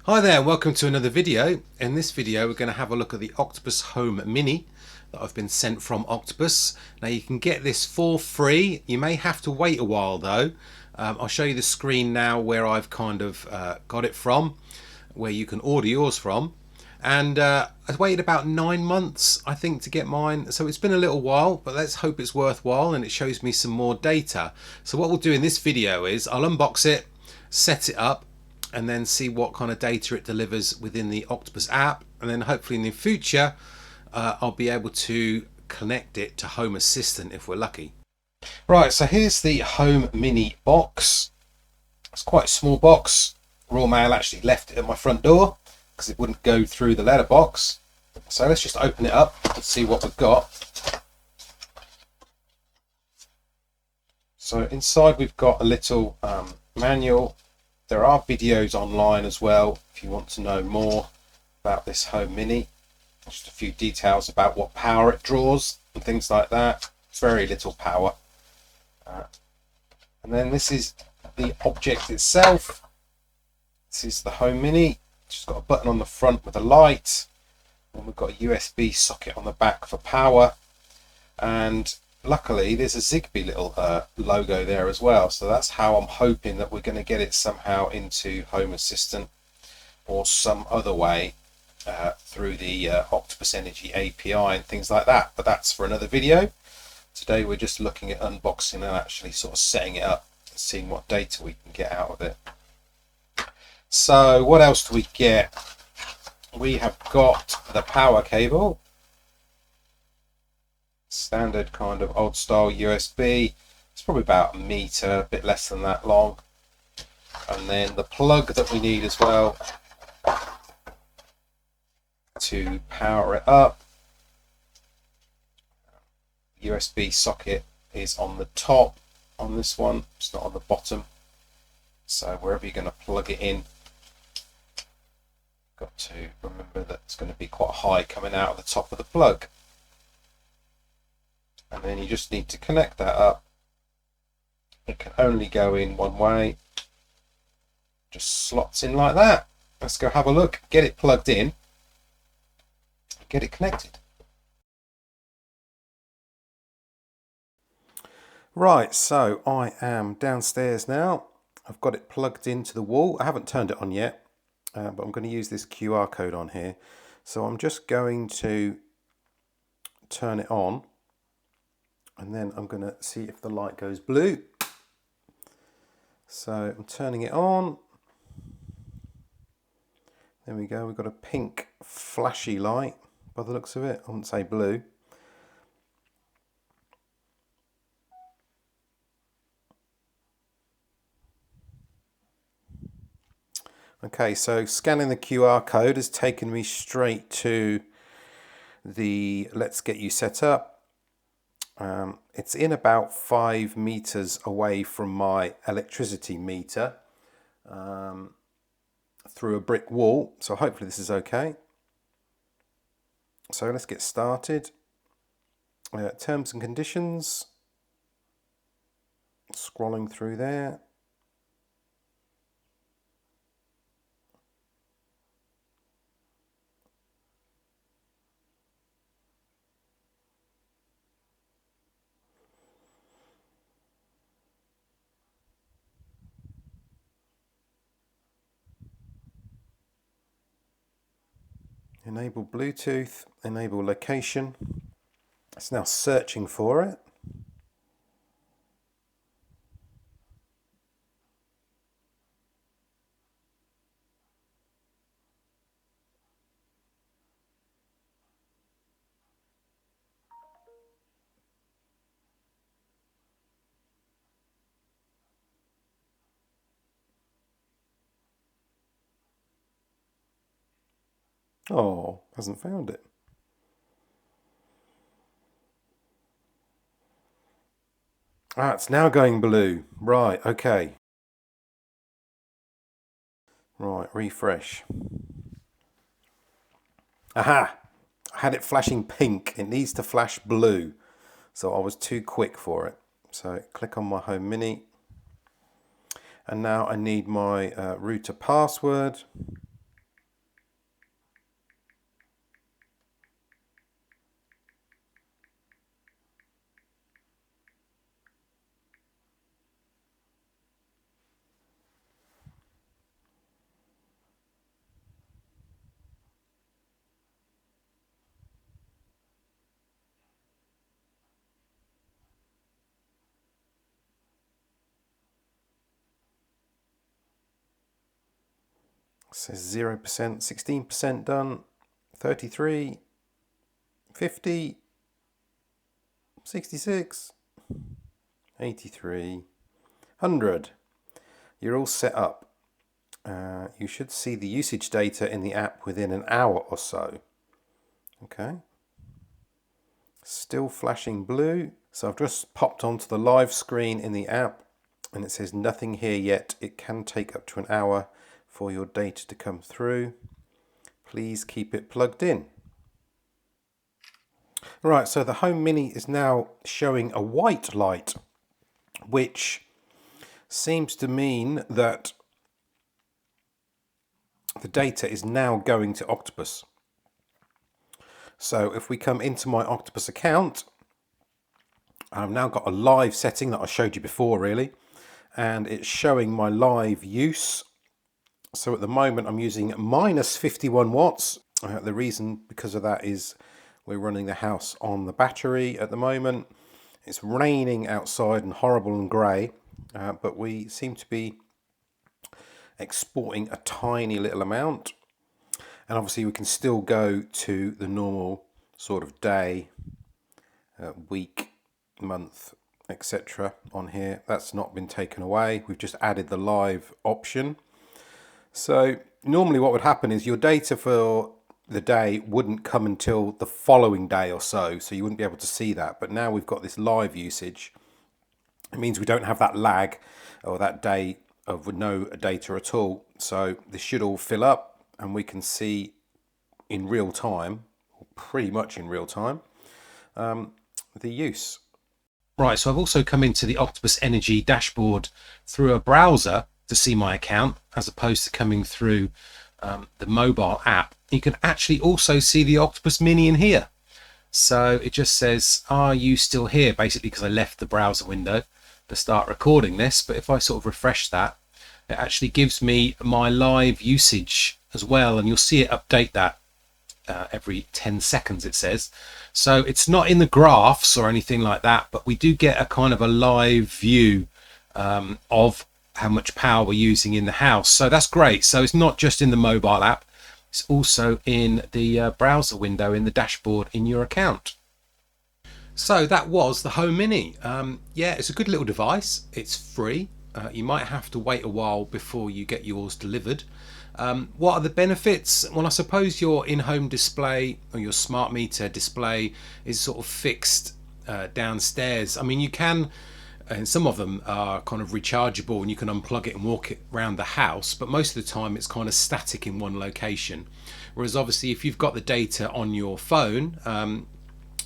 Hi there, and welcome to another video. In this video we're going to have a look at the Octopus Home Mini that I've been sent from Octopus. Now you can get this for free. You may have to wait a while though. I'll show you the screen now where I've kind of got it from, where you can order yours from. And I've waited about 9 months I think to get mine, so it's been a little while, but let's hope it's worthwhile and it shows me some more data. So what we'll do in this video is I'll unbox it, set it up, and then see what kind of data it delivers within the Octopus app, and then hopefully in the future I'll be able to connect it to Home Assistant if we're lucky. Right, so here's the Home Mini box. It's quite a small box. Royal Mail actually left it at my front door because it wouldn't go through the letterbox. So let's just open it up and see what we've got. So inside we've got a little manual. There are videos online as well if you want to know more about this Home Mini. Just a few details about what power it draws and things like that. Very little power. And then this is the object itself. This is the Home Mini. It's got a button on the front with a light. And we've got a USB socket on the back for power. And luckily there's a Zigbee little logo there as well, so that's how I'm hoping that we're going to get it somehow into Home Assistant or some other way through the Octopus Energy API and things like that, but that's for another video. Today we're just looking at unboxing and actually sort of setting it up and seeing what data we can get out of it. So what else do we get? We have got the power cable. Standard kind of old style USB. It's probably about a meter, a bit less than that long. And then the plug that we need as well to power it up. USB socket is on the top on this one, it's not on the bottom. So wherever you're going to plug it in, got to remember that it's going to be quite high coming out of the top of the plug. And then you just need to connect that up. It can only go in one way. Just slots in like that. Let's go have a look, get it plugged in, get it connected. Right, so I am downstairs now. I've got it plugged into the wall. I haven't turned it on yet, but I'm going to use this QR code on here. So I'm just going to turn it on. And then I'm going to see if the light goes blue. So I'm turning it on. There we go, we've got a pink flashy light by the looks of it. I wouldn't say blue. Okay, so scanning the QR code has taken me straight to the Let's Get You Set Up. It's in about 5 meters away from my electricity meter through a brick wall, so hopefully this is okay. So let's get started. Terms and conditions, scrolling through there. Enable Bluetooth, enable location. It's now searching for it. Oh, hasn't found it. Ah, it's now going blue. Right, okay. Right, refresh. Aha! I had it flashing pink. It needs to flash blue. So I was too quick for it. So click on my Home Mini. And now I need my router password. It says 0%, 16% done, 33, 50, 66, 83, 100. You're all set up. You should see the usage data in the app within an hour or so. Okay. Still flashing blue. So I've just popped onto the live screen in the app and it says nothing here yet. It can take up to an hour for your data to come through. Please keep it plugged in. Right, so the Home Mini is now showing a white light, which seems to mean that the data is now going to Octopus. So if we come into my Octopus account, I've now got a live setting that I showed you before really, and it's showing my live use. So at the moment I'm using minus 51 watts. The reason because of that is we're running the house on the battery at the moment. It's raining outside and horrible and grey, but we seem to be exporting a tiny little amount. And obviously we can still go to the normal sort of day, week, month, etc. on here. That's not been taken away. We've just added the live option. So normally what would happen is your data for the day wouldn't come until the following day or so. So you wouldn't be able to see that. But now we've got this live usage. It means we don't have that lag or that day of no data at all. So this should all fill up and we can see in real time, or pretty much in real time, the use. Right, so I've also come into the Octopus Energy dashboard through a browser to see my account, as opposed to coming through the mobile app. You can actually also see the Octopus Mini in here. So it just says, are you still here? Basically, because I left the browser window to start recording this. But if I sort of refresh that, it actually gives me my live usage as well. And you'll see it update that every 10 seconds, it says. So it's not in the graphs or anything like that, but we do get a kind of a live view of how much power we're using in the house. So that's great. So it's not just in the mobile app, it's also in the browser window in the dashboard in your account. So that was the Home Mini. Yeah, it's a good little device. It's free. You might have to wait a while before you get yours delivered. What are the benefits? Well, I suppose your in-home display or your smart meter display is sort of fixed downstairs. I mean, you can, and some of them are kind of rechargeable and you can unplug it and walk it around the house, but most of the time it's kind of static in one location. Whereas obviously if you've got the data on your phone,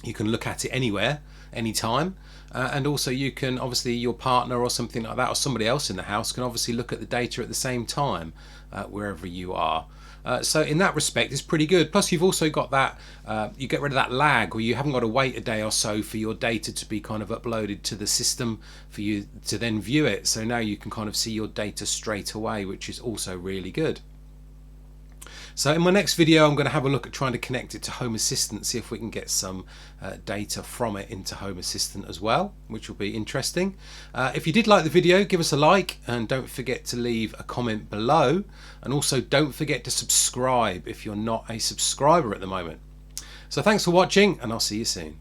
you can look at it anywhere, anytime. And also you can, obviously your partner or something like that or somebody else in the house can obviously look at the data at the same time wherever you are. So in that respect it's pretty good. Plus you've also got that, you get rid of that lag where you haven't got to wait a day or so for your data to be kind of uploaded to the system for you to then view it. So now you can kind of see your data straight away, which is also really good. So in my next video I'm going to have a look at trying to connect it to Home Assistant, see if we can get some data from it into Home Assistant as well, which will be interesting. If you did like the video, give us a like and don't forget to leave a comment below, and also don't forget to subscribe if you're not a subscriber at the moment. So thanks for watching and I'll see you soon.